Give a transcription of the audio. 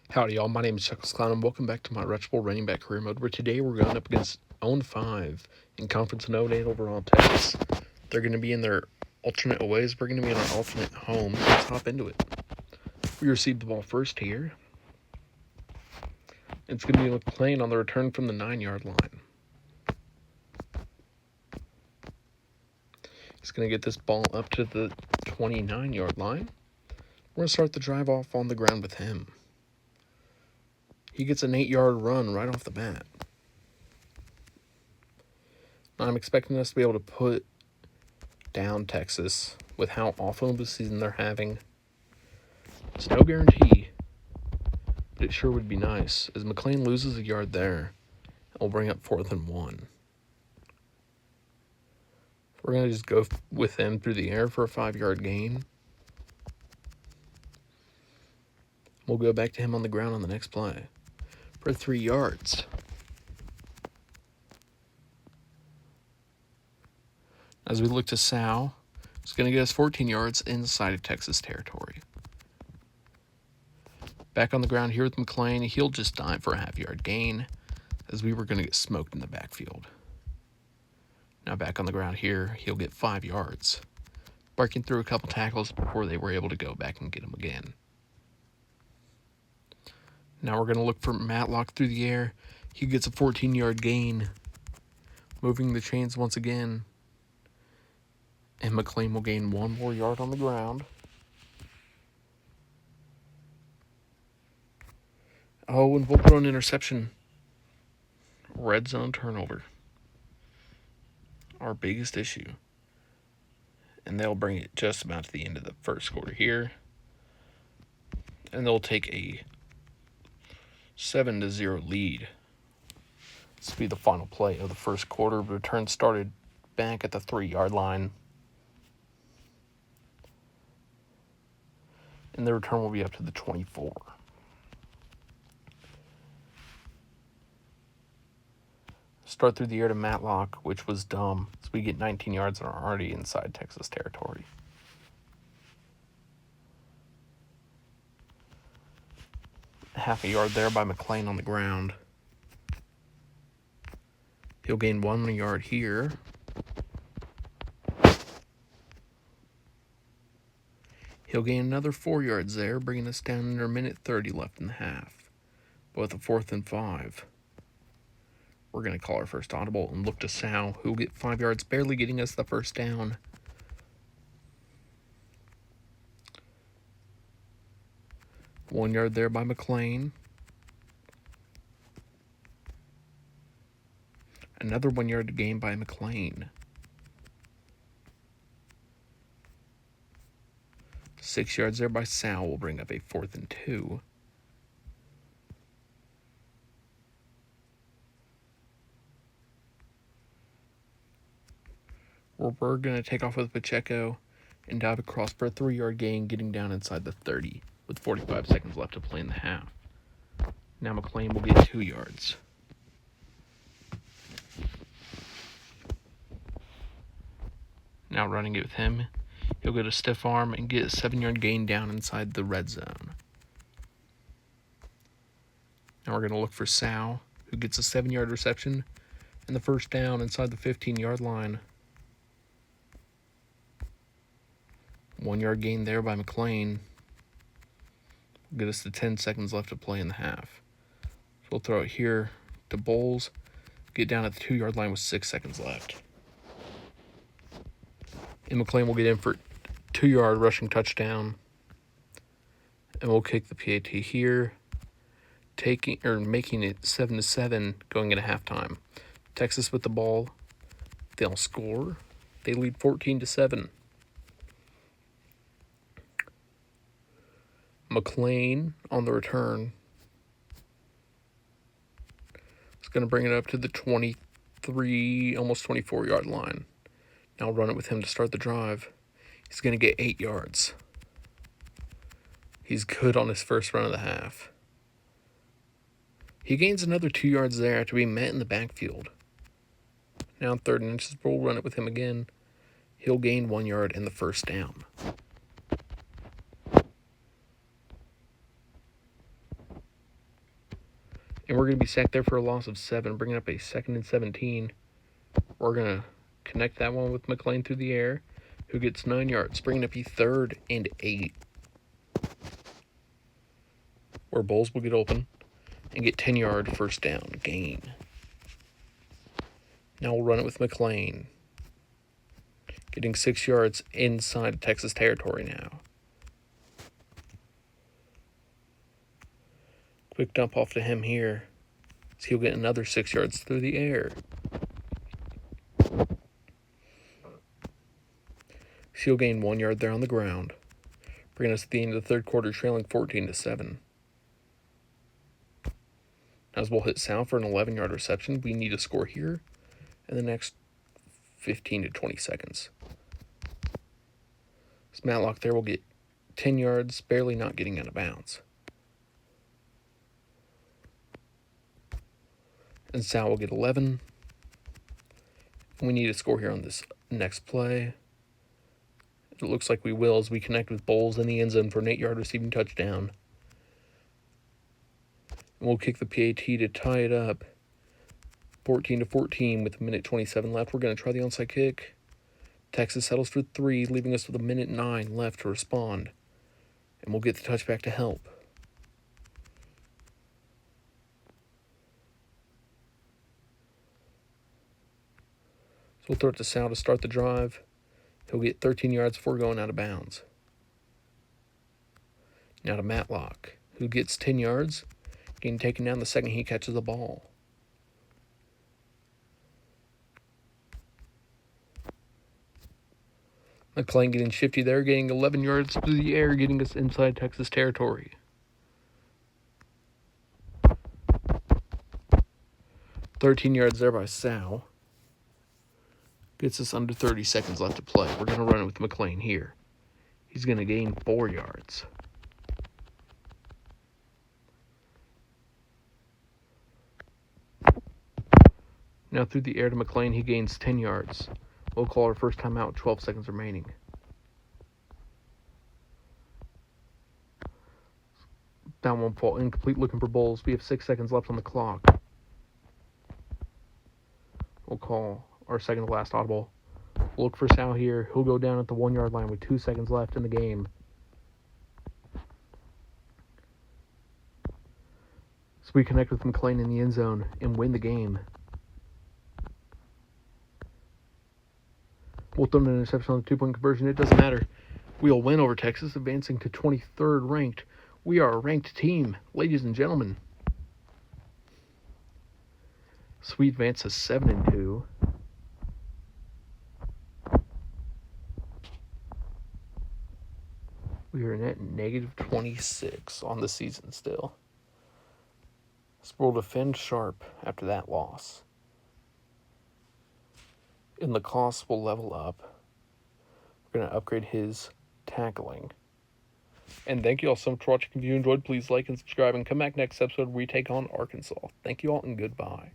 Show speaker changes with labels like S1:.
S1: Howdy, y'all. My name is ChucklesTC, and welcome back to my reputable running back career mode, where today we're going up against 0-5 in Conference No. 8 overall Texas. They're going to be in their alternate aways. We're going to be in our alternate homes. Let's hop into it. We received the ball first here. It's going to be McLean on the return from the 9-yard line. He's going to get this ball up to the 29-yard line. We're going to start the drive off on the ground with him. He gets an 8-yard run right off the bat. I'm expecting us to be able to put down Texas with how awful of a season they're having. It's no guarantee, but it sure would be nice, as McLean loses a yard there. We'll bring up 4th and 1. We're going to just go with him through the air for a 5-yard gain. We'll go back to him on the ground on the next play for 3 yards. As we look to Sal, it's going to get us 14 yards inside of Texas territory. Back on the ground here with McLean, he'll just dive for a half-yard gain, as we were going to get smoked in the backfield. Now back on the ground here, he'll get 5 yards, barking through a couple tackles before they were able to go back and get him again. Now we're going to look for Matlock through the air. He gets a 14-yard gain, moving the chains once again. And McLean will gain 1 more yard on the ground. Oh, and we'll throw an interception. Red zone turnover. Our biggest issue. And they'll bring it just about to the end of the first quarter here. And they'll take a 7-0 lead. This will be the final play of the first quarter. Return started back at the 3-yard line. And the return will be up to the 24. Start through the air to Matlock, which was dumb, so we get 19 yards and are already inside Texas territory. Half a yard there by McLean on the ground. He'll gain 1 yard here. He'll gain another 4 yards there, bringing us down under a minute 30 left in the half. But with a 4th and 5, we're going to call our first audible and look to Sal, who will get 5 yards, barely getting us the first down. One yard there by McLean. Another 1 yard gain by McLean. 6 yards there by Sal will bring up a 4th and 2. We're going to take off with Pacheco and dive across for a 3-yard gain, getting down inside the 30 with 45 seconds left to play in the half. Now McLean will get 2 yards. Now running it with him, he'll get a stiff arm and get a 7-yard gain down inside the red zone. Now we're going to look for Sal, who gets a 7-yard reception and the first down inside the 15-yard line. 1 yard gain there by McLean. Get us to 10 seconds left to play in the half. So we'll throw it here to Bowles. Get down at the 2-yard line with 6 seconds left. And McLean will get in for 2-yard rushing touchdown. And we'll kick the PAT here, making it 7-7 going into halftime. Texas with the ball. They'll score. They lead 14-7. McLean on the return is going to bring it up to the 23, almost 24-yard line. Now I'll run it with him to start the drive. He's going to get 8 yards. He's good on his first run of the half. He gains another 2 yards there after being met in the backfield. Now 3rd and inches, we'll run it with him again. He'll gain 1 yard and the first down. And we're going to be sacked there for a loss of 7, bringing up a 2nd and 17. We're going to connect that one with McLean through the air, who gets 9 yards, bringing up a 3rd and 8. Where Bowles will get open and get 10-yard first down gain. Now we'll run it with McLean, getting 6 yards inside Texas territory now. Quick dump off to him here, so he'll get another 6 yards through the air. So he'll gain 1 yard there on the ground, bringing us to the end of the third quarter, trailing 14-7. As we'll hit Sal for an 11-yard reception, we need a score here in the next 15 to 20 seconds. So Matlock there will get 10 yards, barely not getting out of bounds. And Sal will get 11. And we need a score here on this next play. It looks like we will as we connect with Bowles in the end zone for an 8-yard receiving touchdown. And we'll kick the PAT to tie it up 14-14 with 1:27 left. We're going to try the onside kick. Texas settles for 3, leaving us with 1:09 left to respond. And we'll get the touchback to help. So we'll throw it to Sal to start the drive. He'll get 13 yards before going out of bounds. Now to Matlock, who gets 10 yards, getting taken down the second he catches the ball. McLean getting shifty there, getting 11 yards through the air, getting us inside Texas territory. "13 yards there by Sal. Gets us under 30 seconds left to play. We're going to run it with McLean here. He's going to gain 4 yards. Now through the air to McLean, he gains 10 yards. We'll call our first timeout with 12 seconds remaining. That one fall incomplete, looking for Bowles. We have 6 seconds left on the clock. We'll call our second to last audible. We'll look for Sal here. He'll go down at the 1 yard line with 2 seconds left in the game. So we connect with McLean in the end zone and win the game. We'll throw an interception on the 2-point conversion. It doesn't matter. We'll win over Texas, advancing to 23rd ranked. We are a ranked team, ladies and gentlemen. So we advance to 7-2. We are net -26 on the season still. So we'll defend sharp after that loss. And the costs will level up. We're going to upgrade his tackling. And thank you all so much for watching. If you enjoyed, please like and subscribe and come back next episode where we take on Arkansas. Thank you all and goodbye.